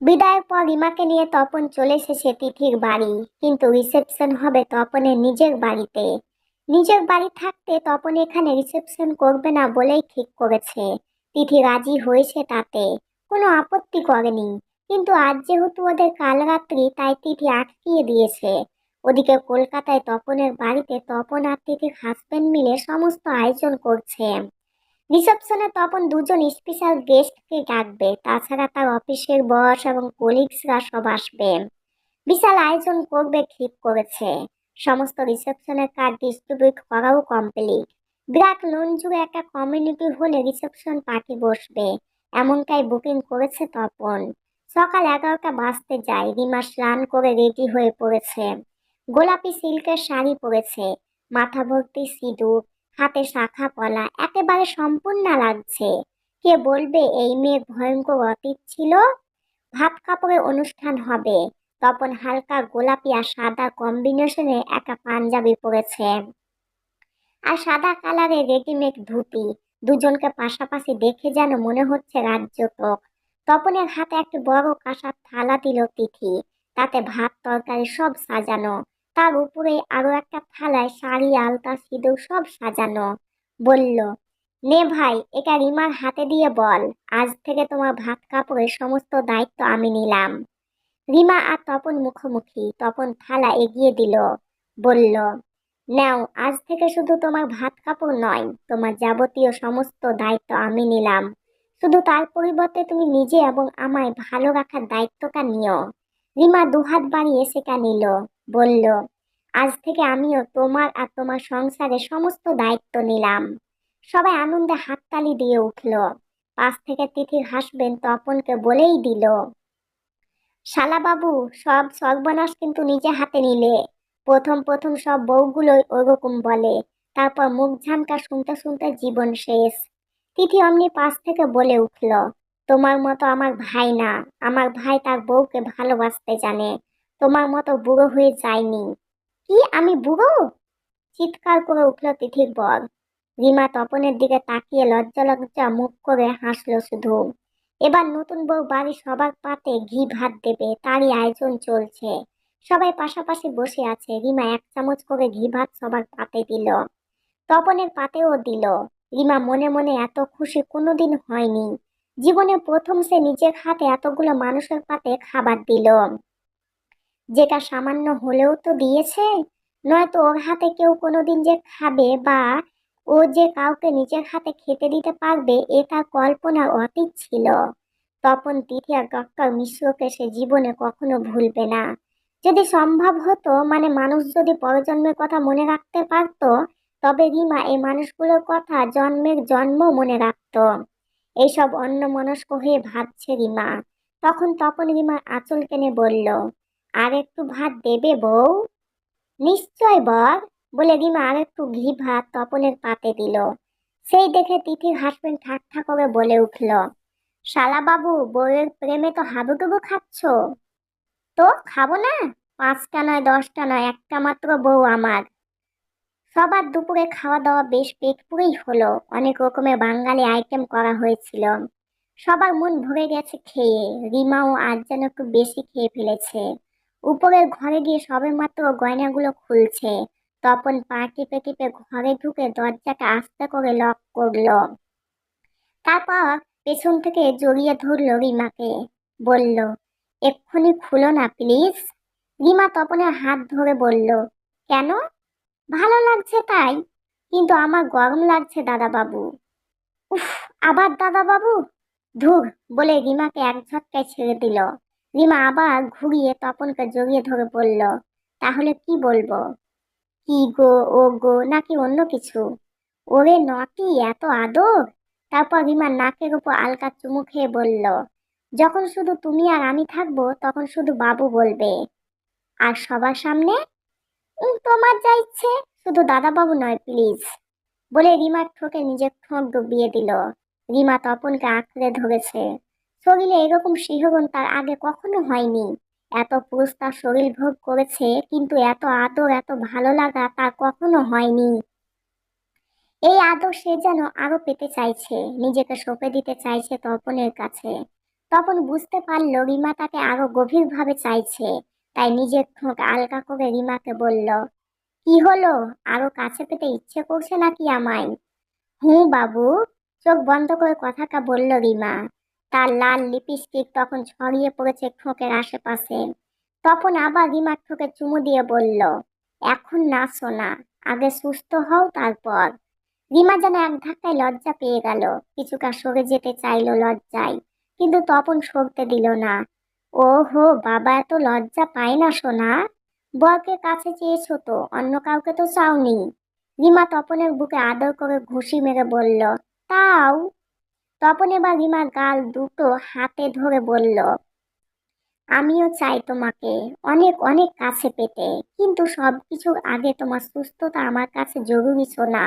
বিদায়ের পর রিমাকে নিয়ে তপন চলে এসেছে তিথির বাড়ি, কিন্তু রিসেপশন হবে তপনের নিজের বাড়িতে। নিজের বাড়ি থাকতে তপন এখানে রিসেপশন করবে না বলেই ঠিক করেছে। তিথি রাজি হয়েছে তাতে, কোনো আপত্তি করেনি। কিন্তু আজ যেহেতু ওদের কাল রাত্রি, তাই তিথি আটকিয়ে দিয়েছে। ওদিকে কলকাতায় তপনের বাড়িতে তপন আর তিথির হাজবেন্ড মিলে সমস্ত আয়োজন করছে। রিসেপশনে তপন দুজন স্পেশাল গেস্টকে ডাকবে, তাছাড়া তার অফিসের বস এবং কলিগসরা সব আসবে। বিশাল আয়োজন করবে ঠিক করেছে। সমস্ত রিসেপশনের কার্ড ডিস্ট্রিবিউট করাও কমপ্লিট। বিরাট লন জুড়ে একটা কমিউনিটি হলে রিসেপশন পার্টি বসবে, এমনটাই বুকিং করেছে তপন। সকাল 11টা বাজতে যায়, রিমা স্নান করে রেডি হয়ে পড়েছে। গোলাপি সিল্কের শাড়ি পরেছে, মাথা ভর্তি সিঁদুর, হাতে শাখা পলা, একেবারে সম্পূর্ণ লাগছে। কে বলবে এই মেয়ে ভয়ঙ্কর অতীত ছিল। ভাত কাপড়ে অনুষ্ঠান হবে। তপন হালকা গোলাপি আর সাদা কম্বিনেশনে একটা পাঞ্জাবি পরেছে, আর সাদা কালারের রেডিমেড ধুতি। দুজনকে পাশাপাশি দেখে যেন মনে হচ্ছে রাজ্যটক। তপনের হাতে একটি বড় কাঁসার থালা দিল তিথি, তাতে ভাত তরকারি সব সাজানো। তার উপরে আরো একটা থালায় শাড়ি, আলতা, সিঁদুর সব সাজানো। বলল, নে ভাই, এটা রিমার হাতে দিয়ে বল, আজ থেকে তোমার ভাত কাপড়ের সমস্ত দায়িত্ব আমি নিলাম। রিমা আর তপন মুখোমুখি, তপন থালা এগিয়ে দিল, বলল, নাও, আজ থেকে শুধু তোমার ভাত কাপড় নয়, তোমার যাবতীয় সমস্ত দায়িত্ব আমি নিলাম। শুধু তার পরিবর্তে তুমি নিজে এবং আমায় ভালো রাখার দায়িত্বটা নিও। রিমা দুহাত বাড়িয়ে সেটা নিল, বলল, আজ থেকে আমিও তোমার আর তোমার সংসারের সমস্ত দায়িত্ব নিলাম। সবাই আনন্দে হাততালি দিয়ে উঠল। পাশ থেকে তিথির হাসবেন তপনকে বলেই দিল, শালা বাবু, সব সর্বনাশ কিন্তু নিজে হাতে নিলে। প্রথম প্রথম সব বউগুলোই ওরকম বলে, তারপর মুখ ঝামটা শুনতে শুনতে জীবন শেষ। তিথি অমনি পাশ থেকে বলে উঠল, তোমার মতো আমার ভাই না। আমার ভাই তার বউকে ভালোবাসতে জানে, তোমার মতো বুড়ো হয়ে যায়নি। কি, আমি বুড়ো? চিৎকার করে উঠল তিথির বর। রিমা তপনের দিকে তাকিয়ে লজ্জা লজ্জা মুখ করে হাসলো শুধু। এবার নতুন বউ বাড়ি সবার পাতে ঘি ভাত দেবে, তারই আয়োজন চলছে। সবাই পাশাপাশি বসে আছে, রিমা 1 চামচ করে ঘি ভাত সবার পাতে দিল, তপনের পাতেও দিল। রিমা মনে মনে এত খুশি কোনোদিন হয়নি। জীবনে প্রথম সে নিজের হাতে এতগুলো মানুষের পাতে খাবার দিল, যেটা সামান্য হলেও তো দিয়েছে। নয়তো ওর হাতে কেউ কোনোদিন যে খাবে, বা ও যে কাউকে নিজের হাতে খেতে দিতে পারবে, এটা কল্পনার অতীত ছিল। তপন, তিথি আর ডক্টর মিশ্রকে সে জীবনে কখনো ভুলবে না। যদি সম্ভব হতো, মানে মানুষ যদি পরজন্মের কথা মনে রাখতে পারতো, তবে রিমা এই মানুষগুলোর কথা জন্মের জন্ম মনে রাখতো। এইসব অন্যমনস্ক হয়ে ভাবছে রিমা। তখন তপন রিমার আঁচল টেনে বলল, আর একটু ভাত দেবে বউ? নিশ্চয় বর, বলে রিমা আর একটু ঘি ভাত তপনের পাতে দিল। সেই দেখে তিথির হাসবেন্ড ঠাট্টা করে বলে উঠল, শালা বাবু, বউয়ের প্রেমে তো হাবুডুবু খাচ্ছ। তো খাবো না? 5টা নয়, 10টা নয়, একটা মাত্র বউ আমার। সবার দুপুরে খাওয়া দাওয়া বেশ পেট পুরেই হলো। অনেক রকমের বাঙালি আইটেম করা হয়েছিল। সবার মন ভরে গেছে খেয়ে। রিমাও আজ যেন একটু বেশি খেয়ে ফেলেছে। উপরের ঘরে গিয়ে সবেমাত্র গয়নাগুলো খুলছে। তপন পা টিপে টিপে ঘরে ঢুকে দরজাটা আস্তে করে লক করলো। তারপর পেছন থেকে জড়িয়ে ধরলো রিমাকে, বলল, এক্ষুনি খুলো না প্লিজ। রিমা তপনের হাত ধরে বলল, কেন? ভালো লাগছে তাই। কিন্তু আমার গরম লাগছে দাদা বাবু। উফ, আবার দাদা বাবু? ধুর, বলে রিমাকে এক ঝটকায় ছেড়ে দিল। রিমা আবার ঘুরিয়ে তপনকে জড়িয়ে ধরে বলল, তাহলে কি বলবো? কি গো, ও গো, নাকি অন্য কিছু? ওরে নটি, এত আদর? তারপর রিমা নাকের উপর আলকা চুমু খেয়ে বলল, যখন শুধু তুমি আর আমি থাকবো, তখন শুধু বাবু বলবে। আর সবার সামনে? তোমার যা ইচ্ছে, শুধু দাদা বাবু নয় প্লিজ। বলে রিমার ঠোঁটে নিজের ঠোঁট ডুবিয়ে দিল। রিমা তপনকে আঁকড়ে ধরেছে। শরীরে এরকম শিহরণ তার আগে কখনো হয়নি। এত পুরুষ তার শরীর ভোগ করেছে, কিন্তু এত আদর, এত ভালো লাগা তার কখনো হয়নি। এই আদর সে যেন আরো পেতে চাইছে, নিজেকে সঁপে দিতে চাইছে তপনের কাছে। তপন বুঝতে পারলো রিমা তাকে আরো গভীরভাবে চাইছে। তাই নিজের ঠোঁট আলগা করে রিমাকে বলল, কি হলো, আরো কাছে পেতে ইচ্ছে করছে নাকি আমায়? হুঁ বাবু, চোখ বন্ধ করে কথাটা বলল রিমা। তার লাল লিপস্টিক তখন ছড়িয়ে পড়েছে ঠোঁটের আশেপাশে। তখন আবার রিমার ঠোঁটে চুমু দিয়ে বলল, এখন না সোনা, আগে সুস্থ হও তারপর। রিমা যেন এক ধাক্কায় লজ্জা পেয়ে গেল, কিছুটা সরে যেতে চাইলো লজ্জায়, কিন্তু তপন সরতে দিল না। ও হো বাবা, এত লজ্জা পায় না সোনা? বরকে কাছে চেয়েছো তো, অন্য কাউকে তো চাওনি। রিমা তপনের বুকে আদর করে ঘুষি মেরে বলল, তাও? তপন এবার রিমার গাল দুটো হাতে ধরে বলল, আমিও চাই তোমাকে অনেক অনেক কাছে পেতে, কিন্তু সবকিছুর আগে তোমার সুস্থতা আমার কাছে জরুরি সোনা।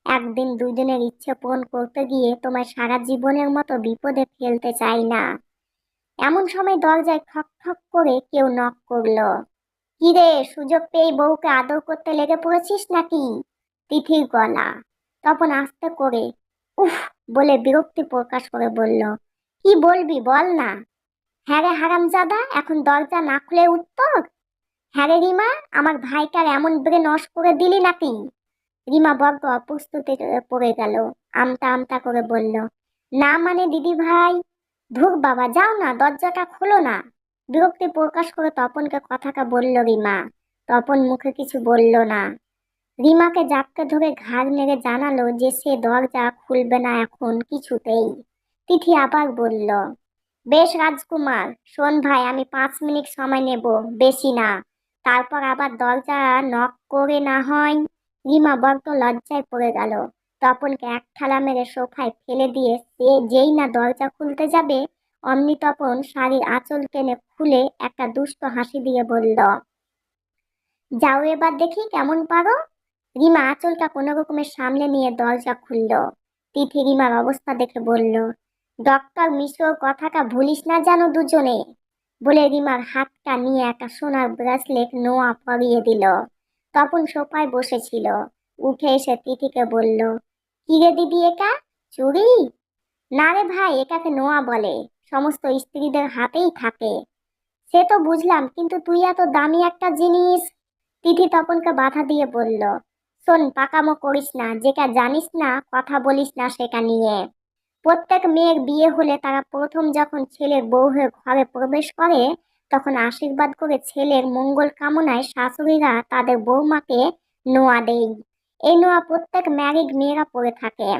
একদিন দুজনের ইচ্ছে পূরণ করতে গিয়ে তোমায় সারা জীবনের মতো বিপদে ফেলতে চাই না। এমন সময় দরজায় ঠক ঠক করে কেউ নক করলো। কিরে, সুযোগ পেয়ে বউকে আদর করতে লেগে পড়েছিস নাকি? তিথির গলা। তখন আস্তে করে উফ বলে বিরক্তি প্রকাশ করে বলল, কি বলবি বল না। হ্যাঁ রে হারামজাদা, এখন দরজা না খুলে উত্তর। হ্যাঁ রে রিমা, আমার ভাইটার এমন ব্রেন নষ্ট করে দিলি নাকি? রিমা বড্ড অপ্রস্তুতে পড়ে গেল। আমতা আমতা করে বলল, না মানে দিদি ভাই। ধুর বাবা, যাও না, দরজাটা খোলো না। বিরক্তি প্রকাশ করে তপনকে কথাটা বলল রিমা। তপন মুখে কিছু বলল না। রিমাকে জাপটে ধরে ঘাড় নেড়ে জানালো যে সে দরজা খুলবে না এখন কিছুতেই। তিথি আবার বলল, বেশ রাজকুমার, শোন ভাই, আমি 5 মিনিট সময় নেব, বেশি না। তারপর আবার দরজা নক করে না হয়। রিমা বড্ড লজ্জায় পড়ে গেল। তপনকে এক ঠালা মেরে সোফায় ফেলে দিয়ে সে যেই না দরজা খুলতে যাবে, অমনি তপন শাড়ির আঁচল টেনে খুলে একটা দুষ্ট হাসি দিয়ে বলল, যাও এবার দেখি কেমন পারো। রিমা আঁচলটা কোনো রকমের সামলে নিয়ে দরজা খুলল। তিথি রিমার অবস্থা দেখে বলল, ডক্টর মিশ্রর কথাটা ভুলিস না যেন দুজনে। বলে রিমার হাতটা নিয়ে একটা সোনার ব্রেসলেট নোয়া পরিয়ে দিল। তপন সোফায় বসেছিল, উঠে এসে তিথিকে বলল, কি রে দিদি, এটা চুড়ি? না রে ভাই, এটাকে নোয়া বলে, সমস্ত স্ত্রীদের হাতেই থাকে। সে তো বুঝলাম, কিন্তু তুই এত দামি একটা জিনিস। তিথি তপনকে বাধা দিয়ে বলল, শোন, পাকামো করিস না, যেটা জানিস না কথা বলিস না সেটা নিয়ে। প্রত্যেক মেয়ের বিয়ে হলে তারা প্রথম যখন ছেলের বউ হয়ে ঘরে প্রবেশ করে, তখন আশীর্বাদ করে ছেলের মঙ্গল কামনায় শাশুড়িরা তাদের বৌমাকে নোয়া দেয়। এই নোয়া প্রত্যেক ম্যারিড মেয়েরা পরে থাকে,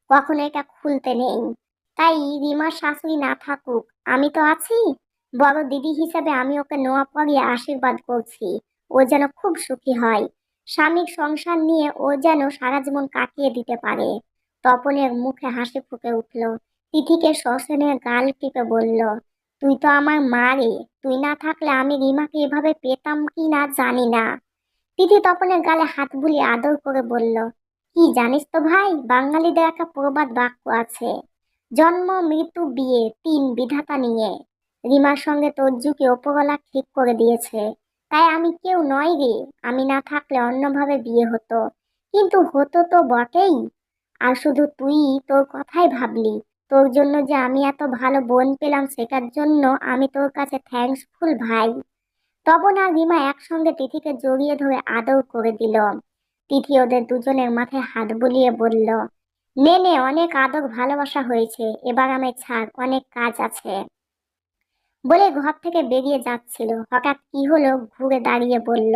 কখনো এটা খুলতে নেই। তাই রিমার শাশুড়ি না থাকুক, আমি তো আছি, বড় দিদি হিসেবে আমি ওকে নোয়া পরিয়ে আশীর্বাদ করছি। ও যেন খুব সুখী হয়, স্বামীর সংসার নিয়ে ও যেন সারা জীবন কাটিয়ে দিতে পারে। তপনের মুখে হাসি ফুটে উঠল। তিথিকে সসেনের গাল টিপে বলল, তুই তো আমার মা রে, তুই না থাকলে আমি রিমাকে এভাবে পেতাম কি না জানি না। তিথি তপনের গালে হাত বুলিয়ে আদর করে বলল, কি জানিস তো ভাই, বাঙালিদের একটা প্রবাদ বাক্য আছে, জন্ম মৃত্যু বিয়ে তিন বিধাতা নিয়ে। রিমার সঙ্গে তোর যুগে ওপরওয়ালা ঠিক করে দিয়েছে, তাই আমি কেউ নয় রে। আমি না থাকলে অন্যভাবে বিয়ে হতো, কিন্তু হতো তো বটেই। আর শুধু তুই তোর কথাই ভাবলি, তোর জন্য যে আমি এত ভালো বোন পেলাম সেটার জন্য আমি তোর কাছে থ্যাঙ্কসফুল ভাই। তপন আর রিমা একসঙ্গে তিথিকে জড়িয়ে ধরে আদর করে দিল। তিথি ওদের দুজনের মাথায় হাত বুলিয়ে বলল, নে নে, অনেক আদর ভালোবাসা হয়েছে, এবার আমায় ছাড়, অনেক কাজ আছে। বলে ঘর থেকে বেরিয়ে যাচ্ছিল, হঠাৎ কি হলো ঘুরে দাঁড়িয়ে বলল,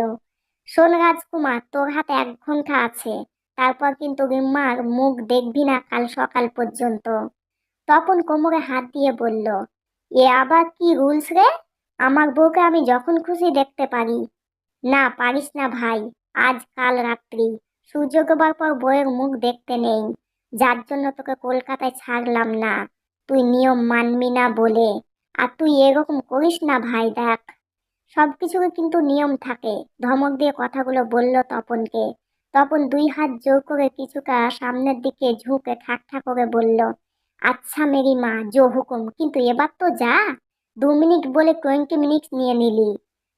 শোন রাজকুমার, তোর হাতে 1 ঘন্টা আছে, তারপর কিন্তু রিম্মার মুখ দেখবি না কাল সকাল পর্যন্ত। তপন কোমরে হাত দিয়ে বলল, এ আবার কি রুলস রে? আমার বউকে আমি যখন খুশি দেখতে পারি। না পারিস না ভাই, আজ কাল রাত্রি সূর্য ডোবার পর বউয়ের মুখ দেখতে নেই, যার জন্য তোকে কলকাতায় ছাড়লাম না, তুই নিয়ম মানবি না বলে। আর তুই এরকম করিস না ভাই, দেখ সবকিছুকে কিন্তু নিয়ম থাকে। ধমক দিয়ে কথাগুলো বলল তপনকে। তপন 2 হাত জোর করে কিছুটা সামনের দিকে ঝুঁকে ঠাট্টা করে বলল, আচ্ছা মেরি মা, জো হুকুম, কিন্তু এবার তো যা। 2 মিনিট বলে 20 মিনিট নিয়ে নিলি।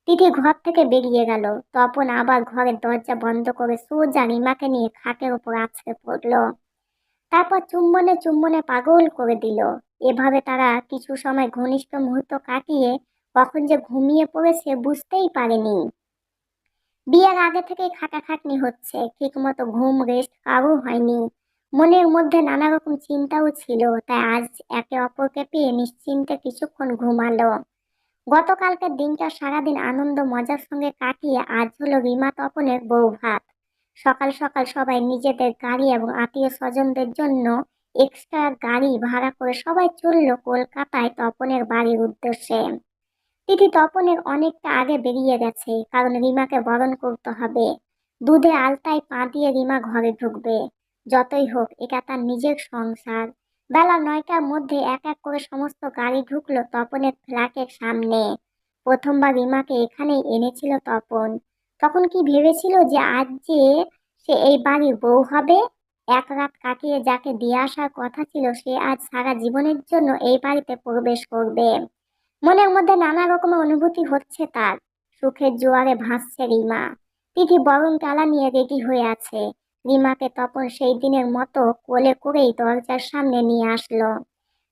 তিথি ঘর থেকে বেরিয়ে গেল। তপন আবার ঘরের দরজা বন্ধ করে সোজা রিমাকে নিয়ে খাটের উপর আছড়ে পড়ল। তারপর চুম্বনে চুম্বনে পাগল করে দিল। এভাবে তারা কিছু সময় ঘনিষ্ঠ মুহূর্ত কাটিয়ে কখন যে ঘুমিয়ে পড়েছে বুঝতেই পারেনি। বিয়ের আগে থেকেই খাটাখাটনি হচ্ছে, ঠিকমতো ঘুম রেস্ট কারও হয়নি। মনের মধ্যে নানা রকম চিন্তাও ছিল, তাই আজ একে অপরকে পেয়ে নিশ্চিন্তে কিছুক্ষণ ঘুমালো। গতকালকের দিনটা সারাদিন আনন্দ মজার সঙ্গে কাটিয়ে আজ হলো রিমা তপনের বউ ভাত। সকাল সকাল সবাই নিজেদের গাড়ি এবং আত্মীয় স্বজনদের জন্য এক্সট্রা গাড়ি ভাড়া করে সবাই চলল কলকাতায় তপনের বাড়ির উদ্দেশ্যে। তিথি তপনের অনেকটা আগে বেরিয়ে গেছে, কারণ রিমাকে বরণ করতে হবে। দুধে আলতায় পা দিয়ে রিমা ঘরে ঢুকবে। যতই হোক এটা তার নিজের সংসার। বেলা 9টার মধ্যে এক এক করে সমস্ত গাড়ি ঢুকলো তপনের ফ্ল্যাটের সামনে। প্রথমবার রিমাকে এখানেই এনেছিল তপন। তখন কি ভেবেছিল যে আজ যে সে এই বাড়ির বউ হবে? এক রাত কাটিয়ে যাকে দিয়ে আসার কথা ছিল সে আজ সারা জীবনের জন্য এই বাড়িতে প্রবেশ করবে। মনের মধ্যে নানা রকমের অনুভূতি হচ্ছে তার। সুখের জোয়ারে ভাসছে রিমা। তিথি বরং ডালা নিয়ে রেডি হয়ে আছে। রিমাকে তপন সেই দিনের মতো কোলে করেই দরজার সামনে নিয়ে আসলো।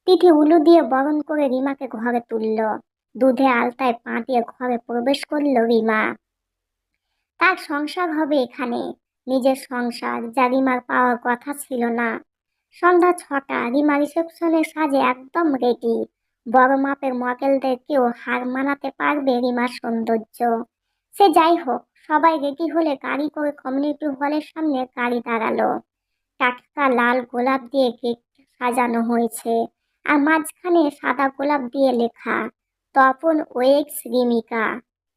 তিথি উলু দিয়ে বরণ করে রিমাকে ঘরে তুলল। দুধে আলতায় পা দিয়ে ঘরে প্রবেশ করলো রিমা। তার সংসার হবে এখানে, নিজের সংসার, যা রিমার পাওয়ার কথা ছিল না। সন্ধ্যা 6টা, রিমা রিসেপশনের সাজে একদম রেডি। বড় মাপের মডেলদেরকেও হার মানাতে পারবে রিমার সৌন্দর্য। সে যাই হোক, সবাই রেডি হলে গাড়ি করে কমিউনিটি হলের সামনে গাড়ি দাঁড়ালো। টাটকা লাল গোলাপ দিয়ে গেট সাজানো হয়েছে, আর মাঝখানে সাদা গোলাপ দিয়ে লেখা তপন ওয়েক্স রিমিকা।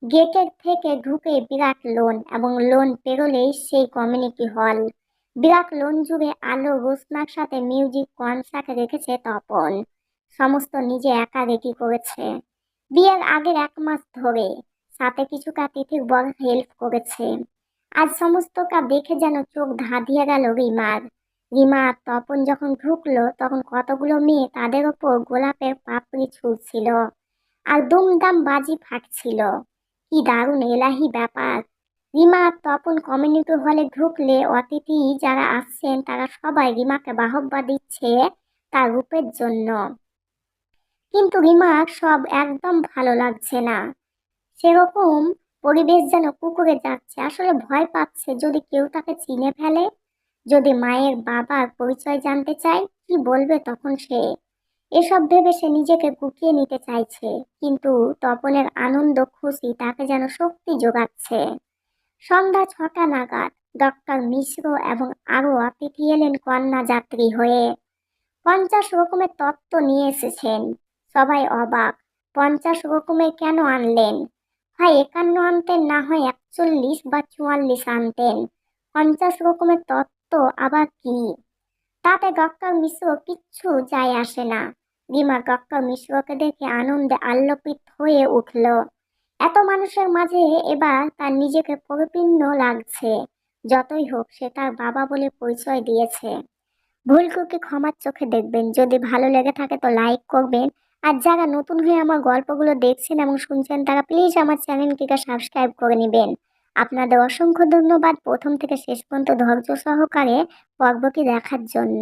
গেটের থেকে ঢুকে বিরাট লোন, এবং লোন পেরোলেই সেই কমিউনিটি হল। বিরাট লোন জুড়ে আলো রোশনার সাথে মিউজিক কনসার্ট রেখেছে তপন। সমস্ত নিজে একা রেডি করেছে বিয়ের আগের 1 মাস ধরে। সাথে কিছুটা তিথির বড় হেল্প করেছে। আজ সমস্ত কাজ দেখে যেন চোখ ধাঁধিয়ে গেল রিমার। রিমা আর তপন যখন ঢুকলো তখন কতগুলো মেয়ে তাদের ওপর গোলাপের পাপড়ি ছুঁড়ছিল, আর দুমদাম বাজি ফাটছিল। কি দারুণ এলাহি ব্যাপার! রিমা আর তপন কমিউনিটি হলে ঢুকলে অতিথি যারা আসছেন তারা সবাই রিমাকে বাহবা দিচ্ছে তার রূপের জন্য। কিন্তু রিমার সব একদম ভালো লাগছে না। সেরকম পরিবেশ যেন কুকুরে যাচ্ছে, আসলে ভয় পাচ্ছে যদি কেউ তাকে চিনে ফেলে, যদি মায়ের বাবার পরিচয় জানতে চায়, কি বলবে তখন সে? এসব ভেবে সে নিজেকে গুটিয়ে নিতে চাইছে, কিন্তু তপনের আনন্দ খুশি তাকে যেন শক্তি যোগাচ্ছে। সন্ধ্যা 6টা নাগাদ ডক্টর মিশ্র এবং আরো অতিথি এলেন কন্যা যাত্রী হয়ে। 50 রকমের তত্ত্ব নিয়ে এসেছেন। সবাই অবাক, 50 রকমের কেন আনলেন? হয় 51 আনতেন, না হয় 41 বা 44 আনতেন। 50 রকমের তত্ত্ব আবার কি? তাতে ডক্টর মিশ্র কিচ্ছু যায় আসে না। রিমা ডক্টর মিশ্রকে দেখে আনন্দে আল্লপিত হয়ে উঠল। এত মানুষের মাঝে এবার তার নিজেকে পরিপূর্ণ লাগছে। যতই হোক সে তার বাবা বলে পরিচয় দিয়েছে। ভুলকে ক্ষমার চোখে দেখবেন। যদি ভালো লেগে থাকে তো লাইক করবেন। আর যারা নতুন হয়ে আমার গল্পগুলো দেখছেন এবং শুনছেন তারা প্লিজ আমার চ্যানেলটিকে সাবস্ক্রাইব করে নেবেন। আপনাদের অসংখ্য ধন্যবাদ প্রথম থেকে শেষ পর্যন্ত ধৈর্য সহকারে পর্বটি দেখার জন্য।